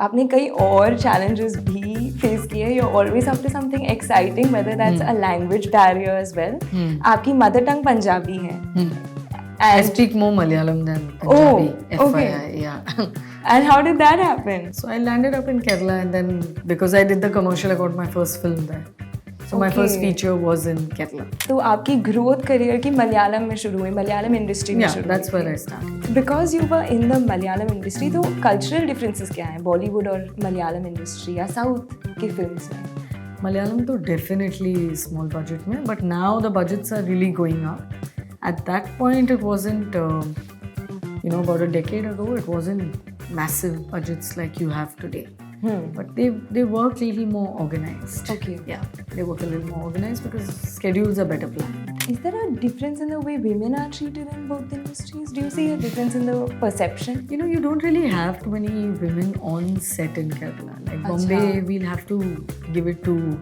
आपने कई और challenges भी face किए. You're always up to something exciting, whether that's a language barrier as well. आपकी mother tongue पंजाबी है. I And speak more Malayalam than Punjabi. Oh, okay. FYI, yeah. and how did that happen? So I landed up in Kerala, and then because I did the commercial, I got my first film there. So my first Okay. feature was in Kerala. तो आपकी growth career की मलयालम में शुरू हुई, Malayalam industry में Yeah, शुरू that's हुई. where I started. Because you were in the Malayalam industry, तो cultural differences क्या हैं Bollywood और मलयालम industry या South की films में? Malayalam तो definitely small budget में, but now the budgets are really going up. At that point, it wasn't, about a decade ago, it wasn't massive budgets like you have today. But they work a little more organized. Okay. Yeah, they work a little more organized because schedules are better planned. Is there a difference in the way women are treated in both industries? Do you see a difference in the perception? You don't really have too many women on set in Kerala. Like Bombay, we'll have to give it to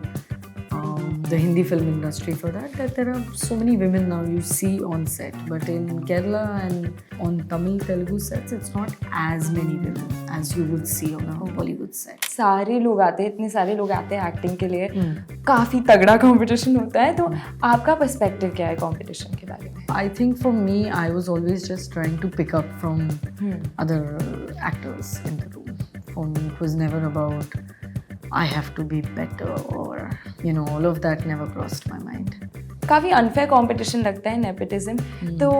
the Hindi film industry for that there are so many women now you see on set. But in Kerala and on Tamil Telugu sets, it's not as many women as you would see on a Bollywood set. सारे लोग आते हैं, इतने सारे लोग आते हैं acting के लिए, काफ़ी तगड़ा कंपटीशन होता है. तो आपका पर्सपेक्टिव क्या है कंपटीशन के बारे में? I think for me, I was always just trying to pick up from other actors in the room. For me, it was never about I have to be better or all of that never crossed my mind. काफ़ी unfair competition लगता है nepotism. तो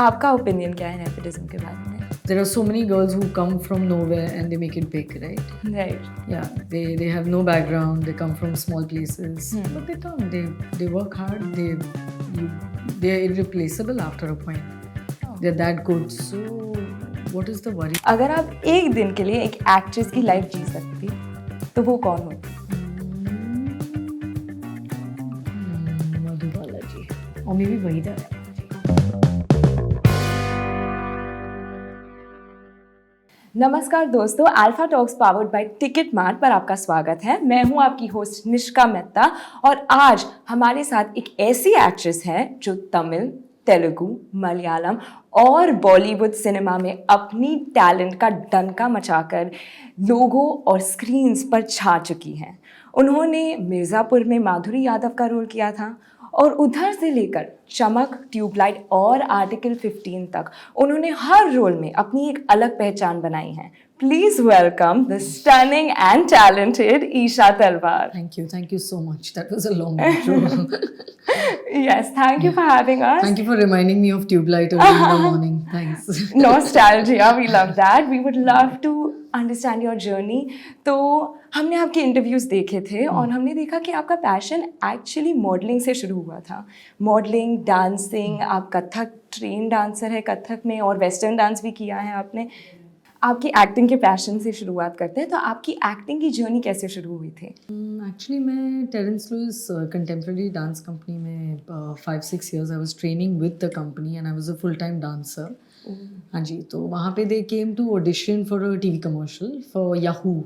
आपका opinion क्या है nepotism के बारे में? There are so many girls who come from nowhere and they make it big, right? Right. Yeah, they have no background, they come from small places, but they come, they work hard, they're irreplaceable after a point. They're that good. So what is the worry? अगर आप एक दिन के लिए एक actress की life जी सकती तो वो कौन होती? मधुबाला जी, or maybe वहीदा. नमस्कार दोस्तों, alpha talks powered by ticket mart पर आपका स्वागत है. मैं हूं आपकी होस्ट निष्का मेहता और आज हमारे साथ एक ऐसी एक्ट्रेस है जो तमिल, तेलुगु, मलयालम और बॉलीवुड सिनेमा में अपनी टैलेंट का डंका मचाकर लोगों और स्क्रीन्स पर छा चुकी हैं. उन्होंने मिर्ज़ापुर में माधुरी यादव का रोल किया था और उधर से लेकर चमक, ट्यूबलाइट और आर्टिकल 15 तक उन्होंने हर रोल में अपनी एक अलग पहचान बनाई है. Please welcome the stunning and talented Isha Talwar. Thank you so much. That was a long intro. Yes, thank you for having us. Thank you for reminding me of Tubelight early in the morning. Thanks. Nostalgia, we love that. We would love to understand your journey. तो हमने आपके interviews देखे थे और हमने देखा कि आपका पैशन एक्चुअली मॉडलिंग से शुरू हुआ था. मॉडलिंग, डांसिंग, आप कथक ट्रेन डांसर है कथक में और वेस्टर्न डांस भी किया है आपने. आपकी एक्टिंग के पैशन से शुरुआत करते हैं, तो आपकी एक्टिंग की जर्नी कैसे शुरू हुई थी? एक्चुअली मैं Terence Lewis contemporary dance company में 5-6 years I was training with the company and I was a full time dancer. हाँ जी, तो वहाँ पे they came to audition for a TV commercial for Yahoo.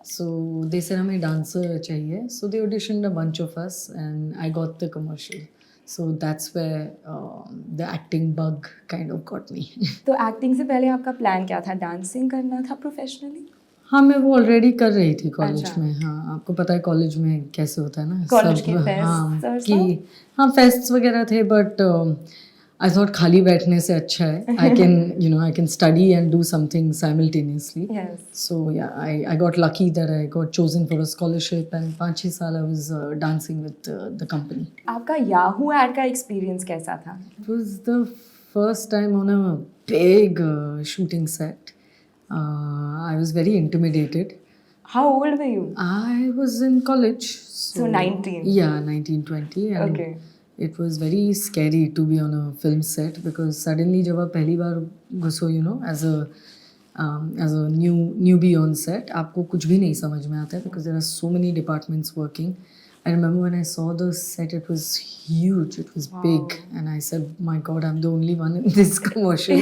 So they said हमें dancer चाहिए, so they auditioned a bunch of us and I got the commercial. So that's where the acting bug kind of got me. तो acting से पहले आपका plan क्या था? Dancing करना था प्रोफेशनली? हाँ, मैं वो ऑलरेडी कर रही थी कॉलेज अच्छा. में. हाँ, आपको पता है कॉलेज में कैसे होता है ना, कॉलेज के हाँ फेस्ट्स वगैरह थे, बट आई थॉट खाली बैठने से अच्छा है I can study and do something simultaneously. So yeah I got lucky that I got chosen for a scholarship and 5-6 साल I was dancing with the company. आपका याहू एड का experience कैसा था? It was the first time on a big shooting set. I was very intimidated. How old were you? I was in college. So 19? Yeah, 19-20. And okay. It was very scary to be on a film set because suddenly जब आप पहली बार घुसो, as a newbie on set, आपको कुछ भी नहीं समझ में आता है because there are so many departments working. I remember when I saw the set, it was huge, it was big, and I said, my God, I'm the only one in this commercial.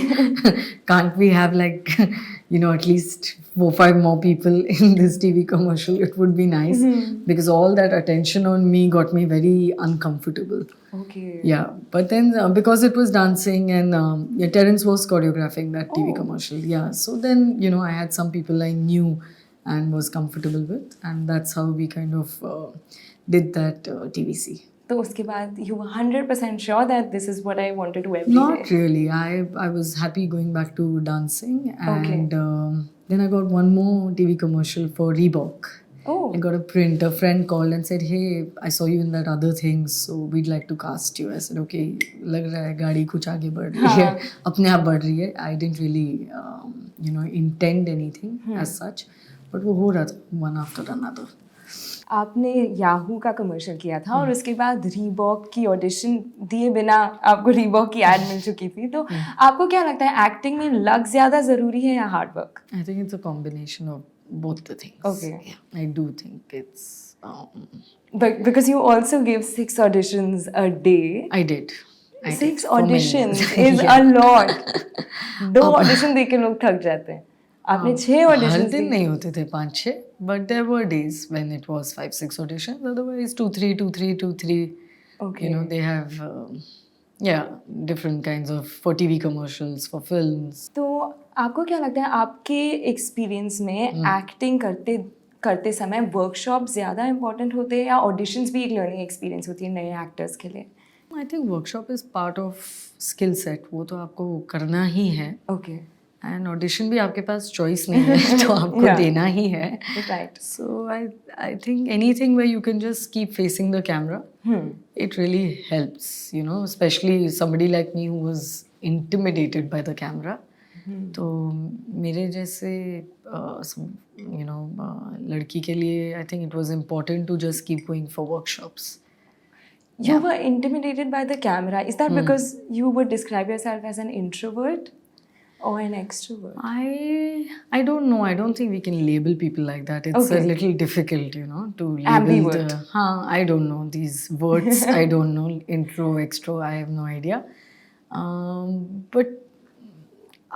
Can't we have at least 4-5 more people in this TV commercial? It would be nice because all that attention on me got me very uncomfortable. Okay. Yeah, but then because it was dancing and Terence was choreographing that TV commercial. Yeah, so then I had some people I knew and was comfortable with, and that's how we kind of did that TVC. तो उसके बाद you were 100% sure that this is what I want to do every Not day. really. I was happy going back to dancing, Okay. and then I got one more TV commercial for Reebok. Oh, I got a print. A friend called and said, "Hey, I saw you in that other thing, so we'd like to cast you." I said, "Okay." लग रहा है गाड़ी कुछ आगे बढ़ रही है, अपने आप बढ़ रही है. I didn't really, intend anything as such, but वो हो रहा था one after another. आपने याहू का कमर्शियल किया था और उसके बाद रीबॉक की ऑडिशन दिए बिना आपको रीबॉक की एड मिल चुकी थी, तो आपको क्या लगता है एक्टिंग में लक ज्यादा जरूरी है या hard work? I think it's a combination of both the things. Okay. Yeah, I do think it's. But because you also give 6 auditions a day. I did. 6 for many auditions years. is a lot. 2 audition देख के लोग थक जाते हैं. आपने 6 हर auditions दिन नहीं होते थे 5-6, but there were days when it was 5-6 auditions. Otherwise 2-3, 2-3, 2-3. Okay. They have different kinds of for TV commercials, for films. तो आपको क्या लगता है आपके एक्सपीरियंस में एक्टिंग करते समय वर्कशॉप ज़्यादा इम्पोर्टेंट होते हैं या ऑडिशंस भी एक लर्निंग एक्सपीरियंस होती है नए एक्टर्स के लिए? I think workshop is part of skill set. वो तो आपको करना ही है. ओके, एंड ऑडिशन भी आपके पास चॉइस नहीं है तो आपको Yeah. देना ही है. Right. So I think anything where you can just keep facing the camera, it really helps, especially somebody like me who was intimidated by the camera. तो मेरे जैसे लड़की के लिए I think it was important to just keep going for workshops. You were intimidated by the camera. Is that because you would describe yourself as an introvert or an extrovert? I don't know. I don't think we can label people like that. It's Okay. a little difficult, to label Ambivert. I don't know these words. I don't know intro, extro. I have no idea. But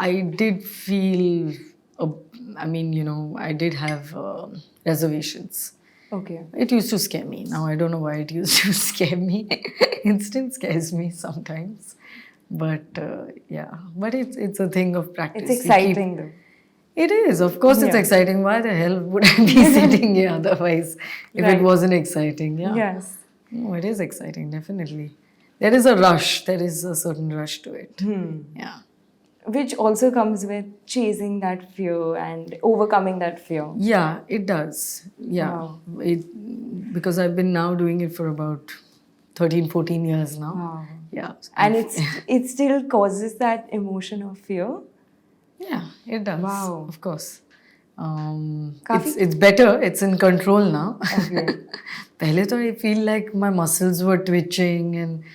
I did feel. I did have reservations. Okay. It used to scare me. Now I don't know why it used to scare me. It still scares me sometimes. But but it's a thing of practice. It's exciting though. It is, of course, it's Yeah. exciting. Why the hell would I be sitting here otherwise if Right. it wasn't exciting? Yeah. Yes. No, it is exciting, definitely. There is a rush. There is a certain rush to it. Yeah. Which also comes with chasing that fear and overcoming that fear. Yeah, it does. Yeah. Wow. Because I've been now doing it for about 13, 14 years now. Wow. Yeah. And it still causes that emotion of fear. Yeah, it does. Wow. Of course. काफी- It's better. It's in control now. Okay. पहले तो I feel like my muscles were twitching and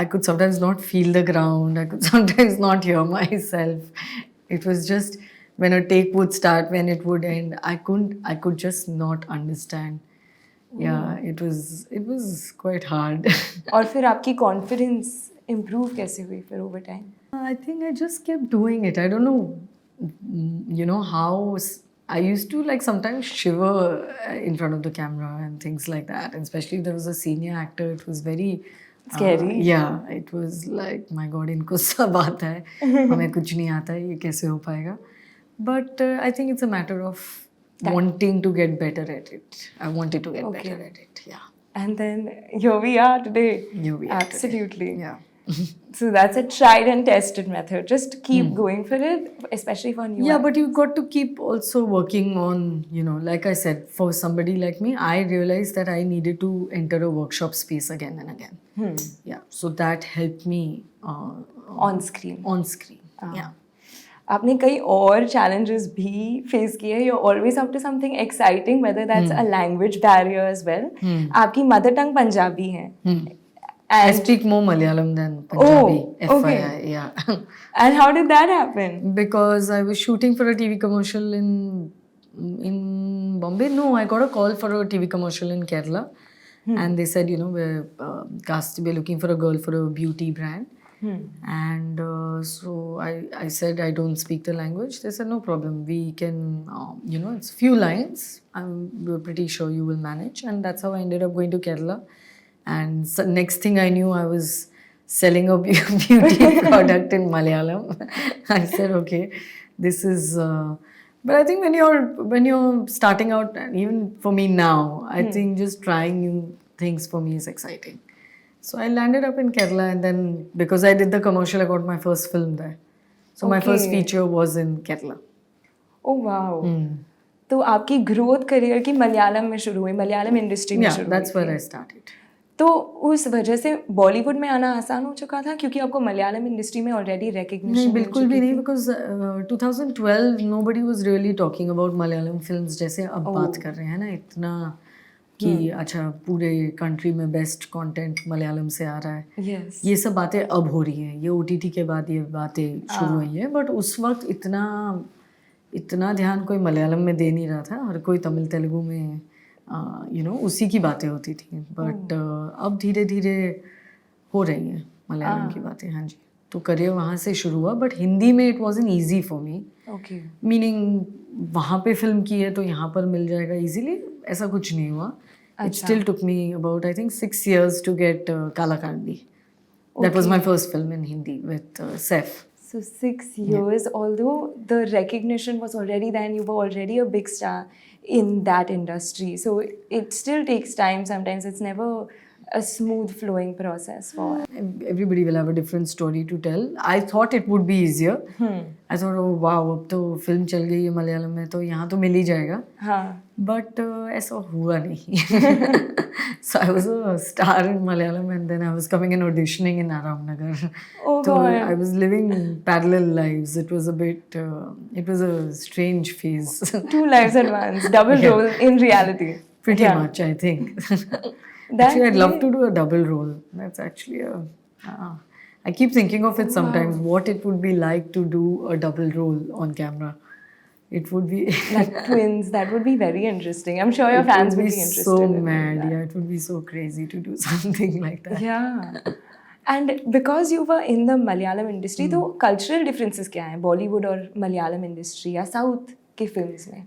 I could sometimes not feel the ground. I could sometimes not hear myself. It was just when a take would start, when it would end, I could just not understand. Yeah, it was quite hard. और फिर आपकी confidence improve कैसे हुई फिर over time? I think I just kept doing it. I don't know, how I used to sometimes shiver in front of the camera and things like that. And especially there was a senior actor. It was very Scary. Yeah, it was like, my God, इनको सब आता है, हमें कुछ नहीं आता है, ये कैसे हो पाएगा? But I think it's a matter of wanting to get better at it. I wanted to get better at it. Yeah. And then here we are today. Here we are today. Absolutely. Yeah. So that's a tried and tested method. Just keep going for it, especially for new. Yeah, but you got to keep also working on, like I said, for somebody like me, I realized that I needed to enter a workshop space again and again. Yeah, so that helped me on screen. on screen. Yeah. आपने कई और challenges भी face किए. You're always up to something exciting, whether that's a language barrier as well. आपकी mother tongue Punjabi है. I And speak more Malayalam than Punjabi. Oh, okay. FYI, yeah. and how did that happen? Because I was shooting for a TV commercial in Bombay. No, I got a call for a TV commercial in Kerala, and they said, we're looking for a girl for a beauty brand. And so I said I don't speak the language. They said no problem. We can, it's few lines. We're pretty sure you will manage. And that's how I ended up going to Kerala. And so next thing I knew, I was selling a beauty product in Malayalam. I said, okay, this is But I think when you're starting out, and even for me now, I think just trying new things for me is exciting. So I landed up in Kerala, and then because I did the commercial, I got my first film there. So my first Okay. feature was in Kerala. Oh wow, तो आपकी growth career की मलयालम में शुरू हुई, Malayalam industry में Yeah, शुरू that's हुई where थी। I started. तो उस वजह से बॉलीवुड में आना आसान हो चुका था क्योंकि आपको मलयालम इंडस्ट्री में ऑलरेडी नहीं, रिकग्निशन बिल्कुल भी नहीं, because 2012 nobody was really talking about Malayalam films जैसे अब बात कर रहे हैं ना इतना कि अच्छा पूरे कंट्री में बेस्ट कंटेंट मलयालम से आ रहा है। यस ये सब बातें अब हो रही हैं, ये OTT के बाद ये बातें शुरू हुई हैं, बट उस वक्त इतना ध्यान कोई मलयालम में दे नहीं रहा था, हर कोई तमिल तेलुगु में उसी की बातें होती थी। बट अब धीरे धीरे हो रही हैं मलयालम की बातें। हाँ जी, तो करियर वहाँ से शुरू हुआ, बट हिंदी में it wasn't easy for me, okay meaning वहाँ पे फिल्म की है तो यहाँ पर मिल जाएगा इजीली, ऐसा कुछ नहीं हुआ। It still took me about I think 6 years to get काला Kandi. That was my first film in Hindi with Saif. So 6 years, although the recognition was already then, you were already a big star in that industry. So it still takes time. Sometimes it's never a smooth flowing process for. Everybody will have a different story to tell. I thought it would be easier. I thought, oh wow, अब तो film चल गई है मलयालम में तो यहाँ तो मिल ही जाएगा। हाँ But ऐसा हुआ नहीं. So I was a star in Malayalam, and then I was coming and auditioning in Aramnagar. Oh So God. I was living parallel lives. It was a bit, it was a strange phase. 2 lives at once, double role in reality. Pretty Yeah. much, I think. That Actually, I'd love way- to do a double role. That's actually I keep thinking of it sometimes, what it would be like to do a double role on camera. It would be Like twins, that would be very interesting. I'm sure your it fans would be be interested. so in mad. that. Yeah, it would be so crazy to do something like that. Yeah. And because you were in the Malayalam industry, तो cultural differences क्या हैं बॉलीवुड और Malayalam industry या south के films में?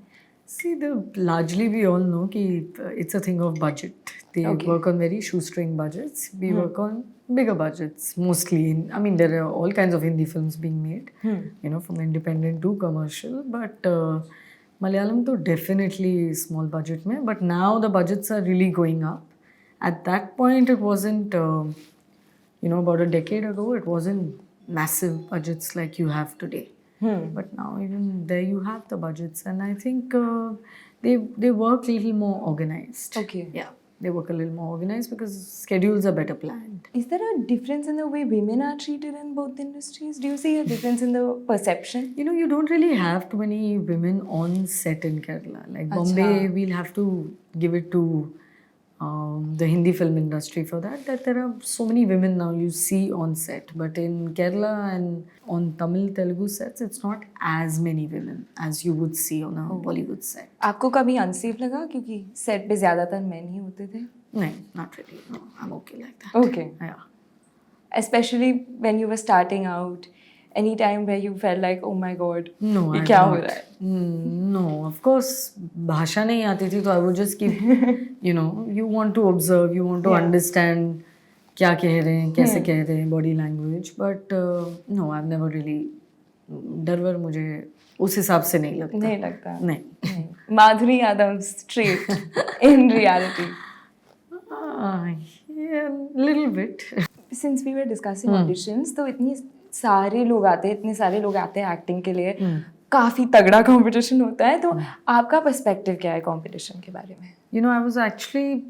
See, largely we all know कि it's a thing of budget. They work on very shoestring budgets. We work on bigger budgets mostly. I mean, there are all kinds of Hindi films being made, from independent to commercial. But Malayalam to definitely small budget में. But now the budgets are really going up. At that point, it wasn't, about a decade ago, it wasn't massive budgets like you have today. But now even there you have the budgets, and I think they work a little more organized. Okay. Yeah, they work a little more organized because schedules are better planned. Is there a difference in the way women are treated in both industries? Do you see a difference in the perception? You don't really have too many women on set in Kerala. Like Bombay, we'll have to give it to the Hindi film industry for that there are so many women now you see on set. But in Kerala and on Tamil Telugu sets, it's not as many women as you would see on a Bollywood set. आपको कभी unsafe लगा क्योंकि set पे ज्यादातर main ही होते थे? No, not really. No, I'm okay like that. Okay. Yeah. Especially when you were starting out, any time where you felt like, oh my god, No, ये I'm क्या हो not. रहा है? No, of course, भाषा नहीं आती थी तो I would just keep, you want to observe, you want to understand क्या कह रहे हैं, कैसे कह रहे हैं, body language. But no, I've never really, डर मुझे उस हिसाब से नहीं लगता. नहीं लगता. नहीं. Madhuri Yadav straight in reality. Yeah, little bit. Since we were discussing auditions, तो इतने सारे लोग आते हैं एक्टिंग के लिए, काफी तगड़ा कंपटीशन होता है, तो आपका पर्सपेक्टिव क्या है कंपटीशन के बारे में? I was actually,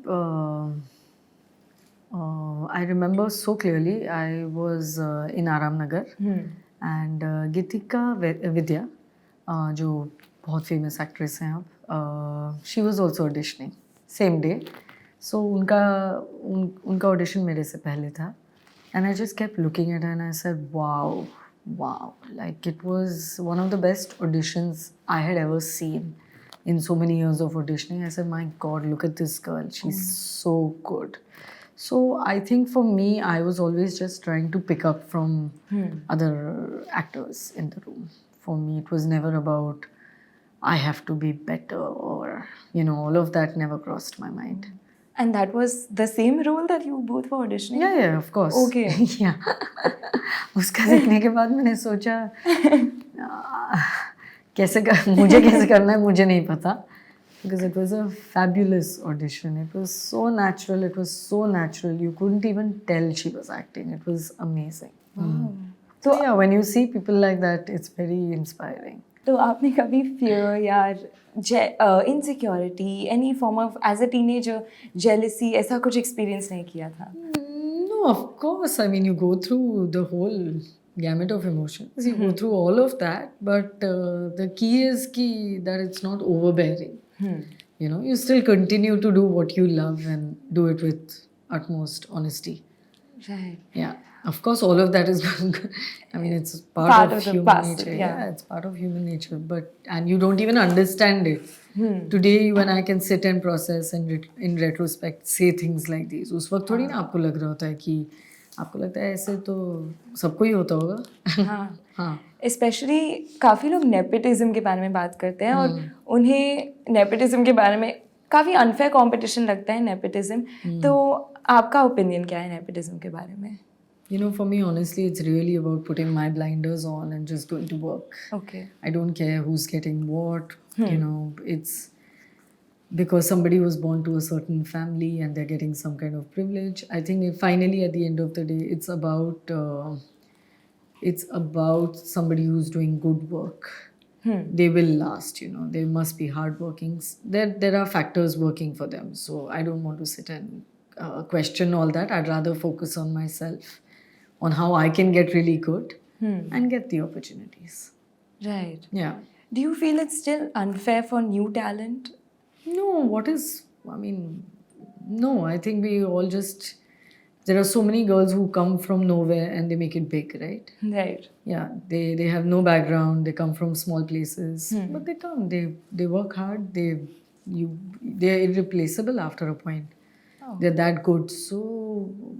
I remember so clearly, I was in Aramnagar, and Gitika Vidya, जो बहुत famous actress हैं अब, she was also auditioning same day. So उनका audition मेरे से पहले था, and I just kept looking at her and I said, wow, like it was one of the best auditions I had ever seen in so many years of auditioning. I said, my God, look at this girl, she's so good. So I think for me, I was always just trying to pick up from other actors in the room. For me, it was never about I have to be better or, all of that never crossed my mind. And that was the same role that you both were auditioning? Yeah, of course. Okay. Yeah. उसका देखने के बाद मैंने सोचा मुझे कैसे करना है मुझे नहीं पता, because it was a fabulous audition. It was so natural. It was so natural. You couldn't even tell she was acting. It was amazing. So yeah, when you see people like that, it's very inspiring. तो आपने कभी fear या insecurity, any form of as a teenager jealousy ऐसा कुछ experience नहीं किया था? No, of course. I mean, you go through the whole gamut of emotions. You go through all of that, but the key is that it's not overbearing. You know, you still continue to do what you love and do it with utmost honesty. Right. Yeah. Of course, all of that is, I mean, it's part of the human puzzle, nature. yeah. It's part of human nature. And you don't even understand it. Today, you and I can sit and process and in retrospect say things like these. उस वक्त थोड़ी ना आपको लग रहा होता है कि आपको लगता है ऐसे तो सबको ही होता होगा. हाँ. स्पेशली काफ़ी लोग नेपोटिज्म के बारे में बात करते हैं और उन्हें नेपोटिज्म के बारे में काफ़ी अनफेयर कंपटीशन लगता है नेपोटिज्म. तो आपका ओपिनियन क्या है नेपोटिज्म के बारे में? You know, for me, honestly, it's really about putting my blinders on and just going to work. Okay. I don't care who's getting what. You know, it's because somebody was born to a certain family and they're getting some kind of privilege. I think finally, at the end of the day, it's about somebody who's doing good work. They will last. You know, they must be hardworking. There are factors working for them. So I don't want to sit and question all that. I'd rather focus on myself, on how I can get really good and get the opportunities. Right. Yeah. Do you feel it's still unfair for new talent? No, no, I think we all just, there are so many girls who come from nowhere and they make it big, right? Right. Yeah, they have no background, they come from small places, but they come, they work hard, they're irreplaceable after a point. They're that good. So,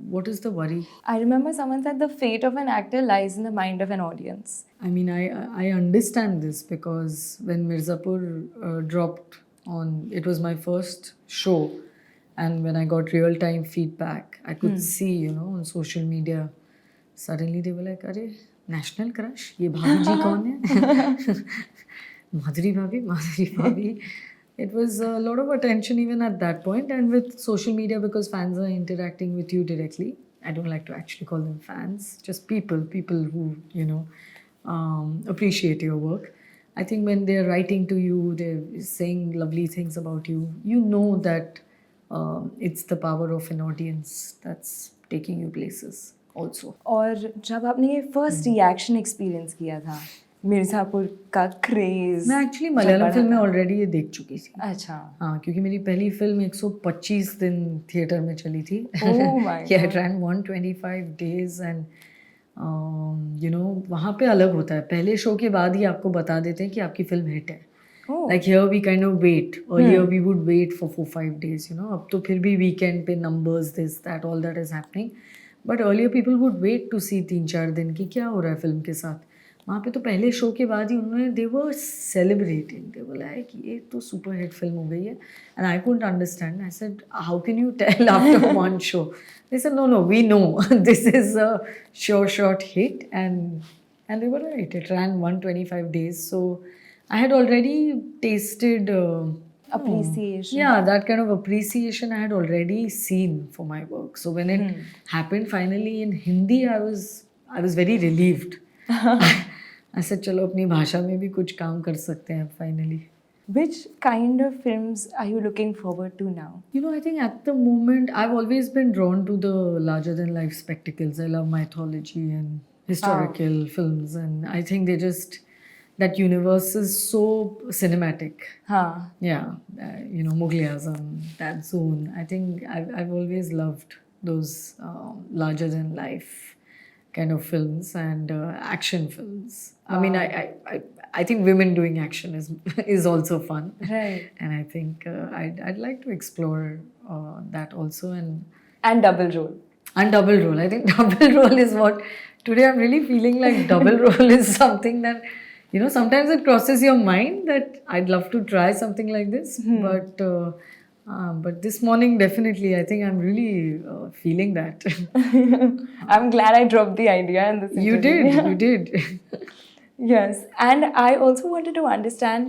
what is the worry? I remember someone said the fate of an actor lies in the mind of an audience. I mean, I understand this because when Mirzapur dropped on, it was my first show. And when I got real-time feedback, I could see, you know, on social media, suddenly they were like, "Arey, national crush? Ye bhabhi ji kaun hai?" Madhuri bhabhi. It was a lot of attention even at that point, and with social media because fans are interacting with you directly. I don't like to actually call them fans, just people who, you know, appreciate your work. I think when they're writing to you, they're saying lovely things about you, you know that it's the power of an audience that's taking you places also. और जब आपने ये first reaction experience किया था मिर्ज़ापुर का craze, मैं actually Malayalam film में already ये देख चुकी थी. अच्छा. हाँ, क्योंकि मेरी पहली फिल्म 125 दिन थिएटर में चली थी. Oh my God. Yeah, it ran 125 days and you know, वहाँ पे अलग होता है. पहले शो के बाद ही आपको बता देते हैं कि आपकी फिल्म हिट है. Like here we kind of wait. Earlier we would wait for 4-5 days, you know. अब तो फिर भी weekend पे numbers, this, that, all that is happening. But earlier people would wait to see 3-4 दिन की क्या हो रहा है फिल्म के साथ. वहाँ पे तो पहले शो के बाद ही उन्होंने they were celebrating. They were like, ये तो super hit film हो गई है. And I couldn't understand. I said, how can you tell after one show? They said, no, we know. This is a sure shot hit. And they were right. It ran 125 days. So I had already tasted appreciation. Yeah, that kind of appreciation I had already seen for my work. So when it happened finally in Hindi, I was very relieved. I said, चलो अपनी भाषा में भी कुछ काम कर सकते हैं finally. Which kind of films are you looking forward to now? You know, I think at the moment I've always been drawn to the larger than life spectacles. I love mythology and historical films, and I think they just, that universe is so cinematic. Yeah, you know, Mughal-e-Azam, that zone. I think I've always loved those larger than life kind of films and action films. I mean, I think women doing action is also fun. Right. And I think I'd like to explore that also. And double role. And double role. I think double role is what today I'm really feeling like. Double role is something that, you know, sometimes it crosses your mind that I'd love to try something like this. But this morning, definitely, I think I'm really feeling that. I'm glad I dropped the idea in this interview. You did. Yes and I also wanted to understand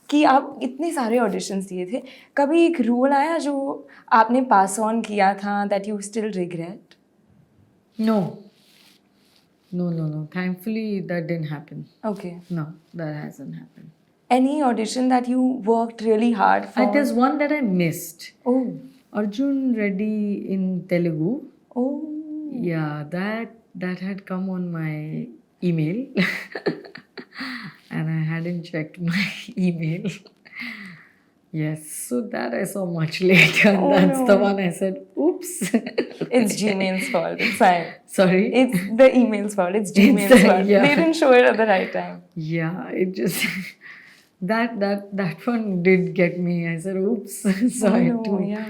कि आप इतने सारे auditions दिए थे, कभी एक role आया जो आपने पास ऑन किया था that you still regret? No. No. Thankfully, that didn't happen. Okay. No, that hasn't happened. Any audition that you worked really hard for? There's one that I missed. Oh. Arjun Reddy in Telugu. Oh. Yeah, that had come on my email, and I hadn't checked my email. Yes, so that I saw much later. Oh, That's no. the one I said, oops. It's Gmail's fault. It's fine. Sorry. It's the email's fault. It's Gmail's fault. yeah. They didn't show it at the right time. Yeah, it just that one did get me. I said, oops. So I had to. Yeah.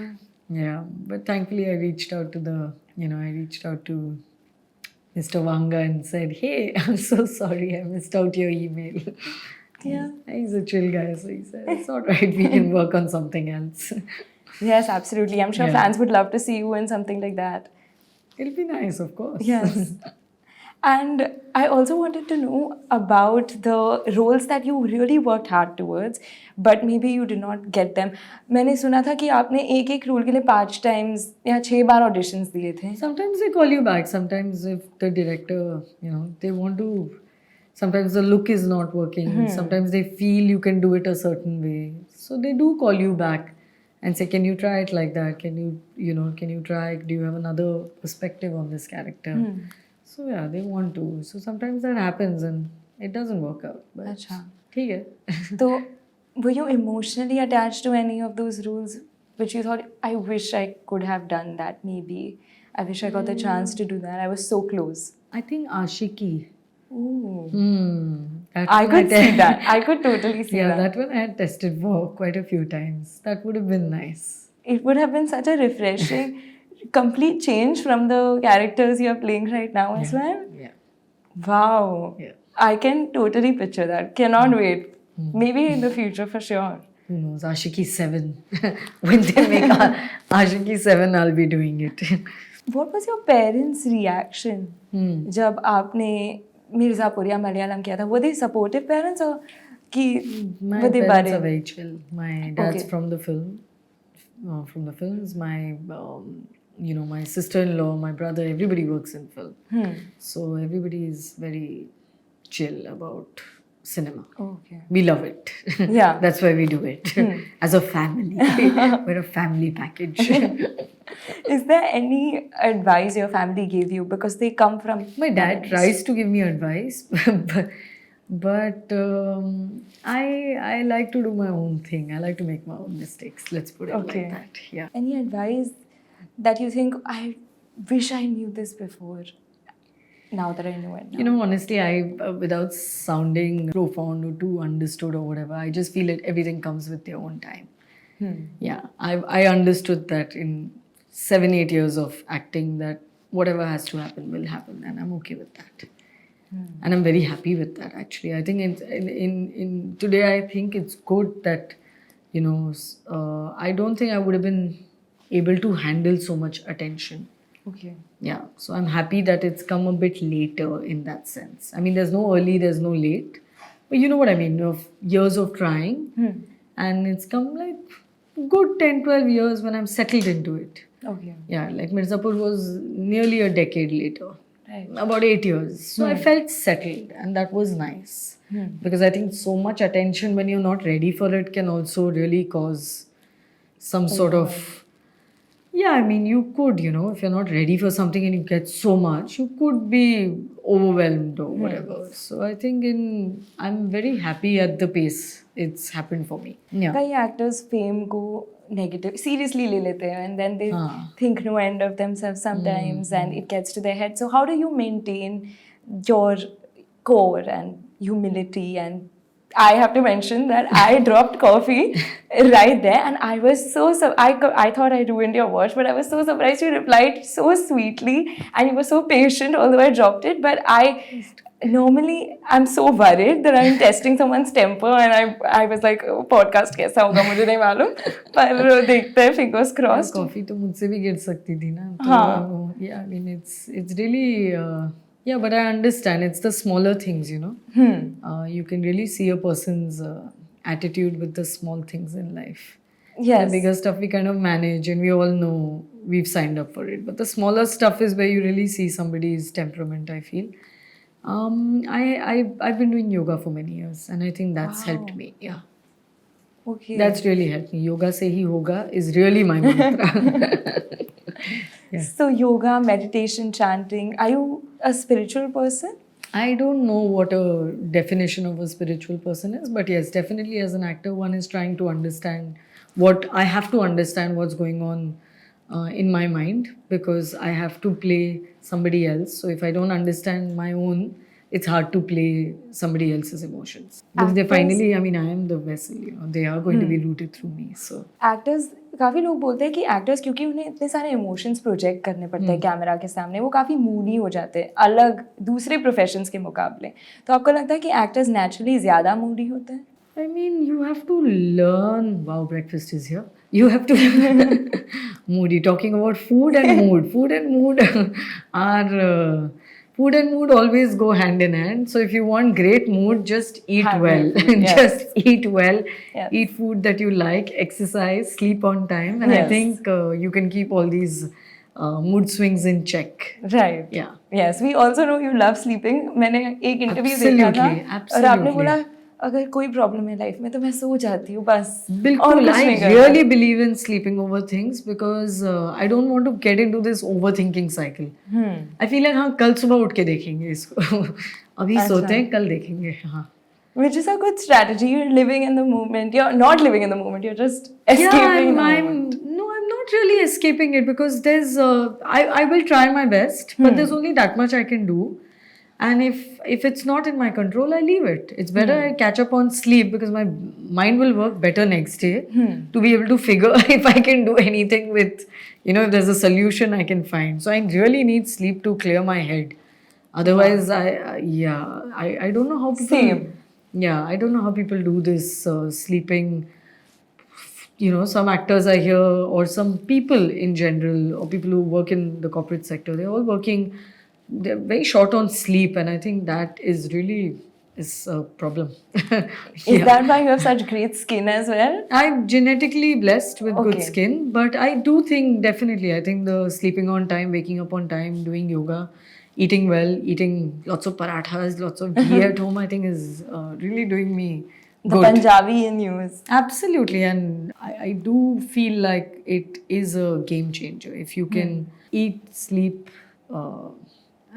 Yeah, but thankfully I reached out to Mr. Wanga and said, hey, I'm so sorry I missed out your email. Yeah. He's a chill guy, so he said, it's all right, we can work on something else. Yes, absolutely. I'm sure Yeah. fans would love to see you in something like that. It'll be nice, of course. Yes. And I also wanted to know about the roles that you really worked hard towards, but maybe you did not get them. मैंने सुना था कि आपने एक role के लिए 5 times या 6 बार auditions दिए थे. Sometimes they call you back. Sometimes if the director, they want to. Sometimes the look is not working. Sometimes they feel you can do it a certain way. So they do call you back and say, can you try it like that? Can you try? Do you have another perspective on this character? So yeah, they want to. So sometimes that happens and it doesn't work out. But अच्छा. ठीक है. So, were you emotionally attached to any of those roles which you thought, I wish I could have done that maybe? I wish I got the chance to do that. I was so close. I think Ashiki. Ooh. That I one could see that. I could totally see Yeah, that. that one I had tested for quite a few times. That would have been nice. It would have been such a refreshing, complete change from the characters you are playing right now as well. Yeah. Wow. Yeah. I can totally picture that. Cannot wait. Maybe in the future for sure. Who knows? Ashiki 7. When they make Ashiki 7, I'll be doing it. What was your parents' reaction जब आपने मिर्ज़ापुर या मलयालम किया था? Were they supportive parents or कि My were they parents are worried? very chill. My dad's Okay. from the films. My my sister-in-law, my brother, everybody works in film. So everybody is very chill about cinema. Okay. We love it. Yeah. That's why we do it. As a family. We're a family package. Is there any advice your family gave you because they come from? My dad tries to give me advice, but I like to do my own thing. I like to make my own mistakes. Let's put it Okay. like that. Yeah. Any advice that you think I wish I knew this before? Now that I know it. Now. Honestly, I without sounding profound or too understood or whatever, I just feel that everything comes with their own time. Yeah, I understood that in 7-8 years of acting that whatever has to happen will happen, and I'm okay with that. And I'm very happy with that. Actually, I think in today I think it's good that I don't think I would have been able to handle so much attention. Okay. Yeah, so I'm happy that it's come a bit later in that sense. I mean, there's no early, there's no late, but you know what I mean, of years of trying, and it's come like good 10-12 years when I'm settled into it. Okay. Yeah, like Mirzapur was nearly a decade later, Right. about 8 years. So I felt settled, and that was nice. Because I think so much attention when you're not ready for it can also really cause some sort of. Yeah, I mean, you could, if you're not ready for something and you get so much, you could be overwhelmed or whatever. So I think I'm very happy at the pace it's happened for me. Yeah. कई actors fame को negative seriously ले लेते हैं and then they think no end of themselves sometimes and it gets to their head. So how do you maintain your core and humility? And I have to mention that I dropped coffee right there and I was I thought I ruined your watch, but I was so surprised you replied so sweetly and you were so patient although I dropped it. But normally I'm so worried that I'm testing someone's temper and I was like, podcast कैसा होगा मुझे नहीं मालूम, पर देखते हैं, fingers crossed. Coffee तो मुझसे भी गिर सकती थी ना. हाँ. Yeah, I mean, it's really Yeah, but I understand. It's the smaller things, you know. You can really see a person's attitude with the small things in life. The Yes. bigger stuff we kind of manage and we all know we've signed up for it. But the smaller stuff is where you really see somebody's temperament, I feel. I've been doing yoga for many years and I think that's helped me. Yeah. Okay. That's really helped me. Yoga se hi hoga is really my mantra. Yeah. So yoga, meditation, chanting. Are you a spiritual person? I don't know what a definition of a spiritual person is, but yes, definitely as an actor, one is trying to understand what I have to understand what's going on in my mind because I have to play somebody else. So if I don't understand my own, it's hard to play somebody else's emotions. Because they Actors- finally, I mean, I am the vessel, you know, they are going to be rooted through me. So actors काफ़ी लोग बोलते हैं कि actors क्योंकि उन्हें इतने सारे emotions project करने पड़ते हैं कैमरा के सामने वो काफ़ी मूडी हो जाते हैं अलग दूसरे प्रोफेशंस के मुकाबले तो आपको लगता है कि एक्टर्स नेचुरली ज़्यादा मूडी होते हैं I mean, you have to learn. Wow, breakfast is here. You have to moody. Talking about food and mood. Food and mood are food and mood always go hand in hand. So if you want great mood, just eat Have well. great food, yes. Just eat well. Yes. Eat food that you like. Exercise. Sleep on time. And I Yes. think you can keep all these mood swings in check. Right Yeah. Yes we also know you love sleeping मैंने एक interview देखा था Absolutely, और आपने absolutely. बोला अगर कोई problem है लाइफ में तो मैं सो जाती हूँ बस और Bilkul, कुछ I नहीं करना। really believe in sleeping over things because I don't want to get into this overthinking cycle. I feel like हाँ कल सुबह उठ के देखेंगे इसको अभी अच्छा। सोते हैं कल देखेंगे हाँ Which is a good strategy. You're living in the moment. You're not living in the moment. You're just Yeah, escaping the moment. I'm not really escaping it because there's I will try my best, but there's only that much I can do. And if it's not in my control, I leave it. It's better I catch up on sleep because my mind will work better next day to be able to figure if I can do anything with, you know, if there's a solution I can find. So I really need sleep to clear my head. Otherwise, I don't know how people. Same. Yeah, I don't know how people do this sleeping. You know, some actors I hear, or some people in general, or people who work in the corporate sector, they're all working. They're very short on sleep, and I think that is really is a problem. Is that why you have such great skin as well? I'm genetically blessed with good Okay. skin, but I do think definitely, I think the sleeping on time, waking up on time, doing yoga, eating well, eating lots of parathas, lots of ghee at home, I think is really doing me The good. Punjabi in news. Absolutely, and I do feel like it is a game changer. If you can eat, sleep,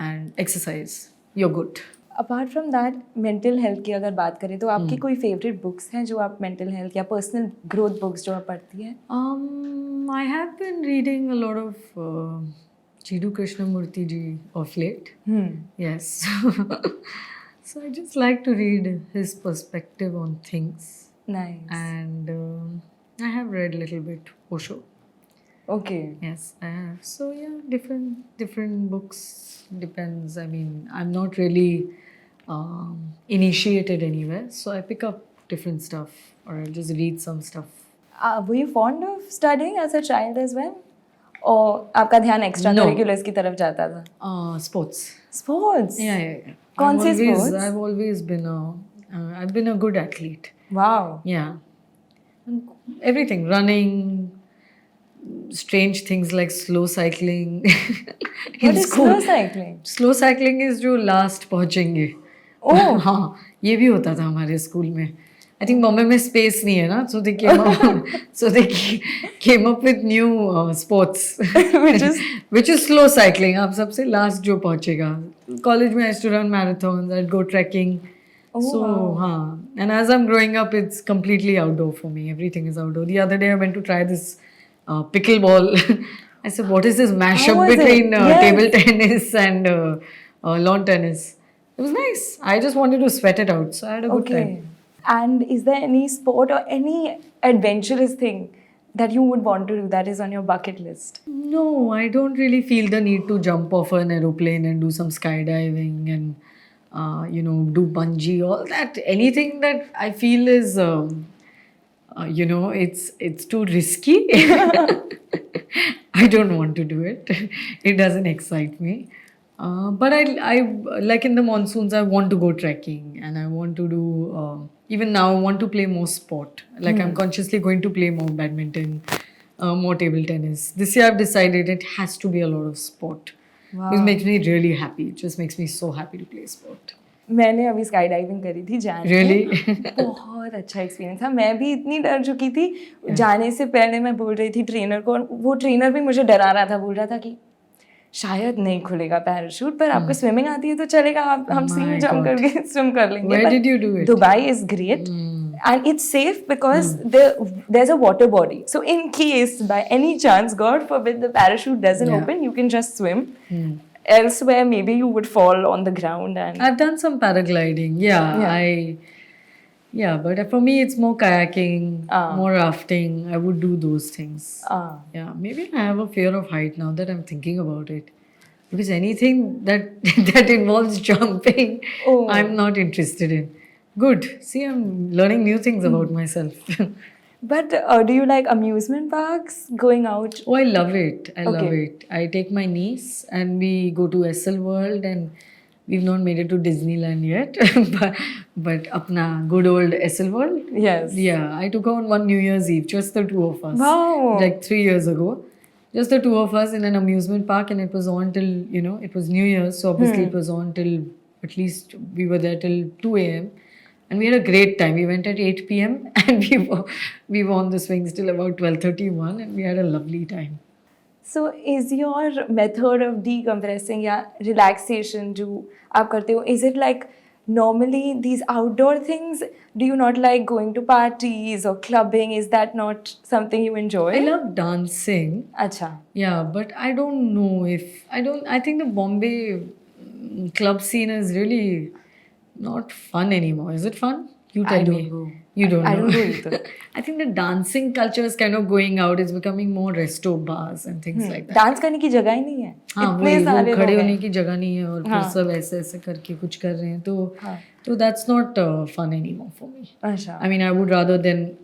and exercise, you're good. Apart from that mental health की अगर बात करें तो आपकी कोई favourite books हैं जो आप मेंटल हेल्थ या पर्सनल ग्रोथ बुक्स जो आप पढ़ती हैं I have been reading a lot of Chidu Krishnamurti ji of late. Yes. So I just like to read his perspective on things. Nice And I have read a little bit Osho. Okay Yes, I have. So yeah, different books depends. I mean, I'm not really initiated anywhere, so I pick up different stuff or I just read some stuff. were you fond of studying as a child as well और आपका ध्यान extra No. Curriculars की तरफ जाता था Sports. Sports Yeah. कौन से sports? I've always been I've been a good athlete. Wow Yeah. And everything, running, strange things like slow cycling. What In is school. Slow cycling slow cycling is जो last पहुंचेंगे ओह हाँ ये भी होता था हमारे स्कूल में आई थिंक बॉम्बे में स्पेस नहीं है ना so they came up with new sports which is slow cycling आप सबसे लास्ट जो पहुंचेगा कॉलेज में I used to run marathons I go trekking so and as I'm growing up it's completely outdoor for me, everything is outdoor. The other day I went to try this pickleball. I said what is this mashup was it? between Yes. table tennis and lawn tennis. It was nice. I just wanted to sweat it out, so I had a good Okay. time. And is there any sport or any adventurous thing that you would want to do that is on your bucket list? No, I don't really feel the need to jump off an aeroplane and do some skydiving and you know, do bungee, all that. Anything that I feel is you know, it's too risky. I don't want to do it. It doesn't excite me. But I like in the monsoons, I want to go trekking and I want to do, even now, I want to play more sport. Like I'm consciously going to play more badminton, more table tennis. This year I've decided it has to be a lot of sport. Wow. It makes me really happy. It just makes me so happy to play sport. मैंने अभी sky diving करी थी जाने Really? बहुत अच्छा experience था. मैं भी इतनी डर चुकी थी. जाने से पहले मैं बोल रही थी ट्रेनर को, और वो ट्रेनर भी मुझे डरा रहा था, बोल रहा था कि शायद नहीं खुलेगा पैराशूट, पर आपको स्विमिंग आती है तो चलेगा, आप हम सी में जंप करके स्विम कर लेंगे. Where did you do it? Dubai is great. And it's safe because there's a water body. So in case by any chance, God forbid, the parachute doesn't open, you can just swim. Elsewhere, maybe you would fall on the ground. And I've done some paragliding. Yeah, but for me it's more kayaking, more rafting. I would do those things. Yeah, maybe I have a fear of height now that I'm thinking about it. Because anything that that involves jumping, I'm not interested in. Good. See, I'm learning new things about myself. But do you like amusement parks, going out? Oh, I love it. I love it. I take my niece and we go to SL World, and we've not made it to Disneyland yet. but apna good old SL World. Yes. Yeah, I took her on one New Year's Eve, just the two of us. Wow. Like 3 years ago. Just the two of us in an amusement park, and it was on till, it was New Year's, so obviously it was on till, at least we were there till 2 a.m. And we had a great time. We went at 8 p.m. and we were on the swings till about 12:31, and we had a lovely time. So is your method of decompressing या relaxation जो आप करते हो, is it like normally these outdoor things? Do you not like going to parties or clubbing? Is that not something you enjoy? I love dancing. अच्छा. Yeah, but I don't know if I think the Bombay club scene is really not fun anymore. Is it fun? You tell me. know. You don't know. I don't know either. I think the dancing culture is kind of going out. It's becoming more resto bars and things like that. Dance करने की जगह ही नहीं है. हाँ, इतने वही, सारे वो खड़े लोग होने हैं. की जगह नहीं है और फिर सब ऐसे ऐसे करके कुछ कर रहे हैं, तो that's not fun anymore for me. अच्छा. I mean, I would rather than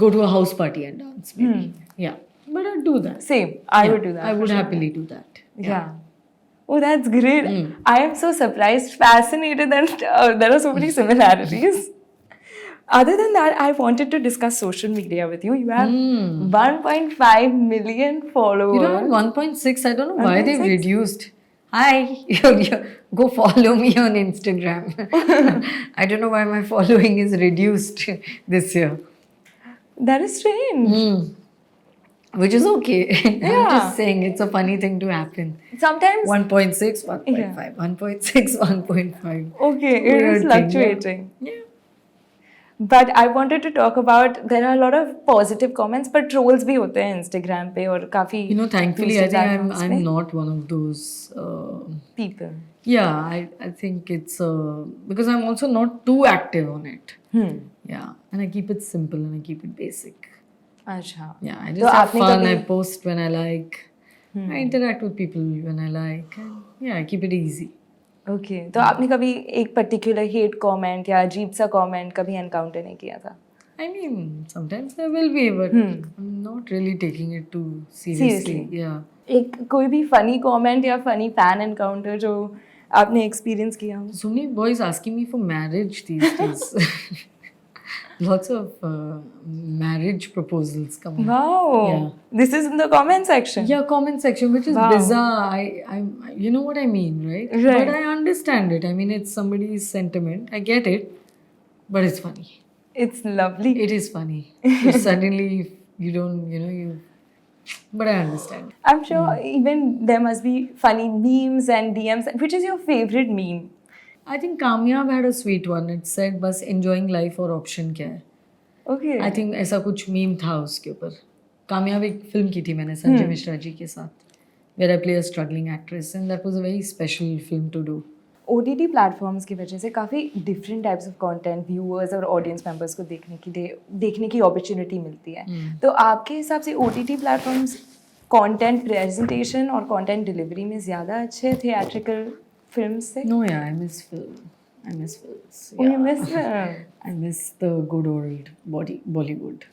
go to a house party and dance maybe. Yeah, but I'd do that. Same. I would do that. I would happily do that. Yeah. Oh, that's great. I am so surprised, fascinated that there are so many similarities. Other than that, I wanted to discuss social media with you. You have 1.5 million followers. You know, 1.6. I don't know why they've 1.6? reduced. Hi, go follow me on Instagram. I don't know why my following is reduced this year. That is strange. Which is okay. I'm just saying it's a funny thing to happen. Sometimes. 1.6, 1.5, 1.6, 1.5. Okay, it Weird is thing, fluctuating. Yeah. But I wanted to talk about, there are a lot of positive comments, but trolls भी होते हैं Instagram पे और काफी. Thankfully, I दूसरे think platforms I'm पे. not one of those. People. Yeah, I think it's because I'm also not too active on it. Yeah, and I keep it simple and I keep it basic. अच्छा. Yeah, I तो just have आपने fun. I कभी- post when I like. I interact with people when I like. And yeah, I keep it easy. Okay. तो आपने कभी एक particular hate comment या अजीब सा कमेंट कभी एनकाउंटर नहीं किया था? I mean, sometimes there will be, but I'm not really taking it too seriously. Yeah. एक कोई भी फनी कमेंट या फनी फैन एनकाउंटर जो आपने एक्सपीरियंस किया हो? So many boys asking me for marriage these days. Lots of marriage proposals coming. Wow. Yeah. This is in the comment section. Yeah, comment section, which is Wow. bizarre. You know what I mean, right? Right. But I understand it. I mean, it's somebody's sentiment. I get it, but it's funny. It's lovely. It is funny. If suddenly you don't, but I understand. I'm sure even there must be funny memes and DMs. Which is your favorite meme? I think Kamyab had a sweet one. It said, "बस enjoying life और option क्या है?" Okay. I think ऐसा कुछ meme था उसके ऊपर. कामयाब एक फिल्म की थी मैंने संजय मिश्रा जी के साथ, where I play a struggling actress, and that was a very special film to do. OTT platforms की वजह से काफ़ी different types of content viewers और ऑडियंस मेंबर्स को देखने की अपॉर्चुनिटी मिलती है. तो आपके हिसाब से OTT प्लेटफॉर्म्स कंटेंट प्रेजेंटेशन और कंटेंट डिलीवरी में ज़्यादा अच्छे थिएट्रिकल फिल्म्स से? No, yeah, I miss film. I miss films. Oh, you Yeah. miss them. I miss the good old Bollywood.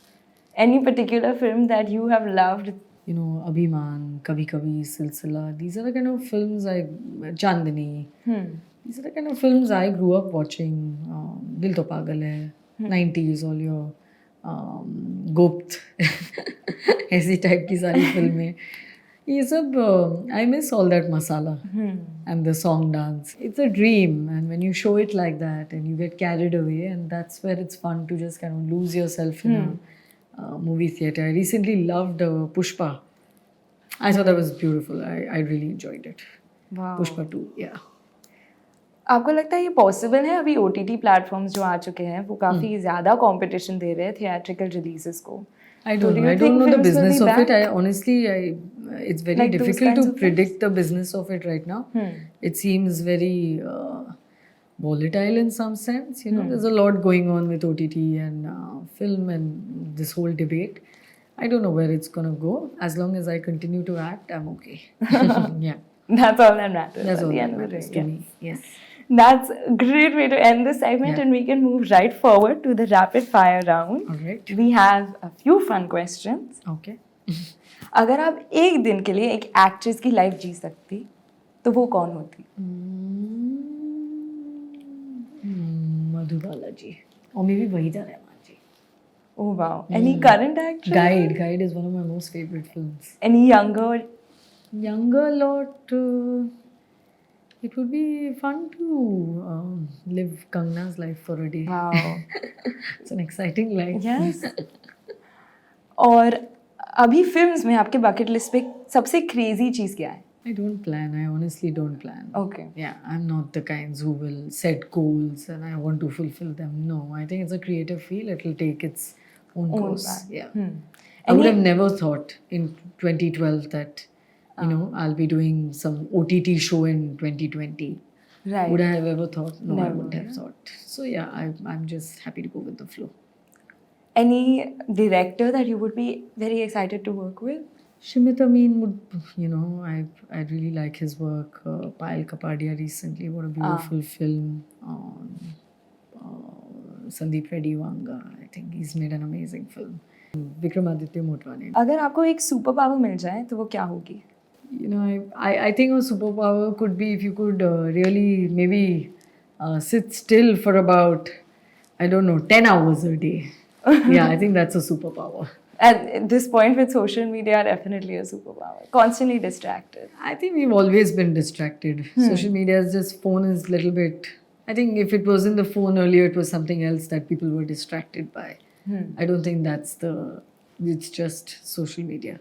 Any particular film that you have loved you know, Abhiman, Kabhi Kabhi, Silsila. These are the kind of films Chandni. These are the kind of films I grew up watching. Dil To Pagal Hai, 90s, all your Gupt, ऐसी type की सारी फिल्में. ये सब I miss all that masala and the song dance. It's a dream, and when you show it like that and you get carried away, and that's where it's fun to just kind of lose yourself in a movie theater. I recently loved Pushpa. I thought that was beautiful. I really enjoyed it. Wow. Pushpa 2, yeah. आपको लगता है ये possible है? अभी OTT platforms जो आ चुके हैं वो काफी ज्यादा कंपटीशन दे रहे हैं थिएट्रिकल रिलीजेस को. I don't know. I don't know the business of it. It's very Like those difficult kinds to of predict the business of it right now. It seems very volatile in some sense. You know, there's a lot going on with OTT and film and this whole debate. I don't know where it's gonna go. As long as I continue to act, I'm okay. Yeah, That's all that matters. that's at all the that end of the matters day. to Yeah. me. Yes. That's a great way to end this segment, Yeah. and we can move right forward to the rapid fire round. All right. We have a few fun questions. Okay. अगर आप एक दिन के लिए एक actress की life जी सकती तो वो कौन होती? Madhubala ji, or maybe Wahida Rehman ji. Oh wow. Any current actress? Guide is one of my most favorite films. Any younger? Younger lot, it would be fun to live Kangna's life for a day. Wow. It's an exciting life. Yes. और अभी films में आपके bucket list पे सबसे crazy चीज क्या है? I don't plan. I honestly don't plan. Okay. Yeah, I'm not the kinds who will set goals and I want to fulfill them. No, I think it's a creative field. It'll take its own course. path. Yeah. I Any- would have never thought in 2012 that, you know, I'll be doing some OTT show in 2020. Right. Would I have ever thought? No, I Never, wouldn't have yeah. thought. So yeah, I'm just happy to go with the flow. Any director that you would be very excited to work with? Shimit Amin would, you know, I really like his work. Payal Kapadia recently, what a beautiful film on Sandeep Reddy Vanga. I think he's made an amazing film. Vikramaditya Motwane. अगर आपको एक super power मिल जाए तो वो क्या होगी? You know, I think a superpower could be if you could really maybe sit still for about, I don't know, 10 hours a day. Yeah, I think that's a superpower. At this point with social media, definitely a superpower. Constantly distracted. I think we've always been distracted. Social media is just, phone is a little bit, I think if it wasn't the phone earlier, it was something else that people were distracted by. I don't think it's just social media.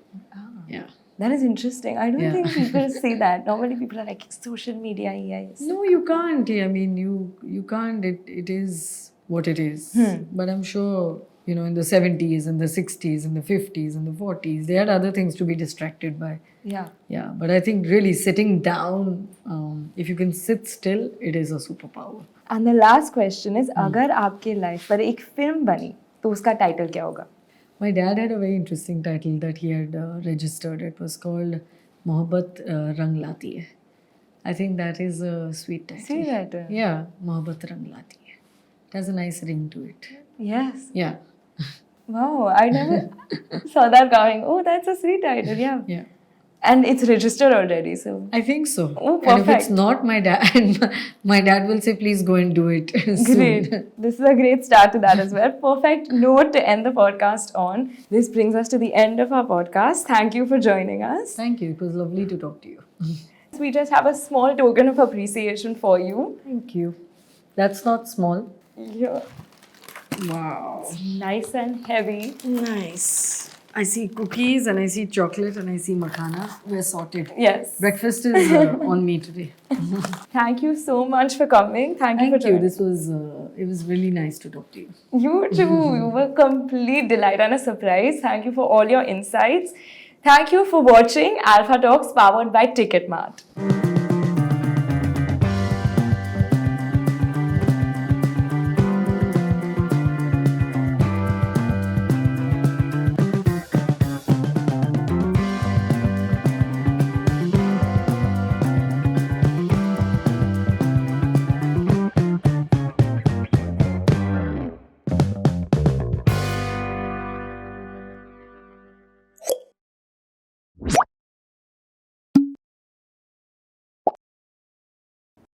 Yeah. That is interesting. I don't Yeah. think people say that. Normally people are like, social media, yes. No, you can't. I mean, you can't. It is what it is. But I'm sure, you know, in the 70s and the 60s and the 50s and the 40s, they had other things to be distracted by. Yeah. Yeah, but I think really sitting down, if you can sit still, it is a superpower. And the last question is, अगर आपके life पर एक film बनी तो उसका title क्या होगा? My dad had a very interesting title that he had registered. It was called Mohabbat Rang Lati Hai. I think that is a sweet title. Sweet title. Yeah, Mohabbat Rang Lati Hai. It has a nice ring to it. Yes. Yeah. Wow, I never saw that coming. Oh, that's a sweet title. Yeah. Yeah. And it's registered already, so. I think so. Oh, and if it's perfect. not my dad, my dad will say, please go and do it soon. Great. This is a great start to that as well. Perfect note to end the podcast on. This brings us to the end of our podcast. Thank you for joining us. Thank you. It was lovely to talk to you. We just have a small token of appreciation for you. Thank you. That's not small. Yeah. Wow. Nice and heavy. Nice. I see cookies and I see chocolate and I see makhana. We're sorted. Yes. Breakfast is on me today. Thank you so much for coming. Thank you for Thank you. joining. This was, it was really nice to talk to you. You too. You were a complete delight and a surprise. Thank you for all your insights. Thank you for watching Alpha Talks powered by Ticketmart.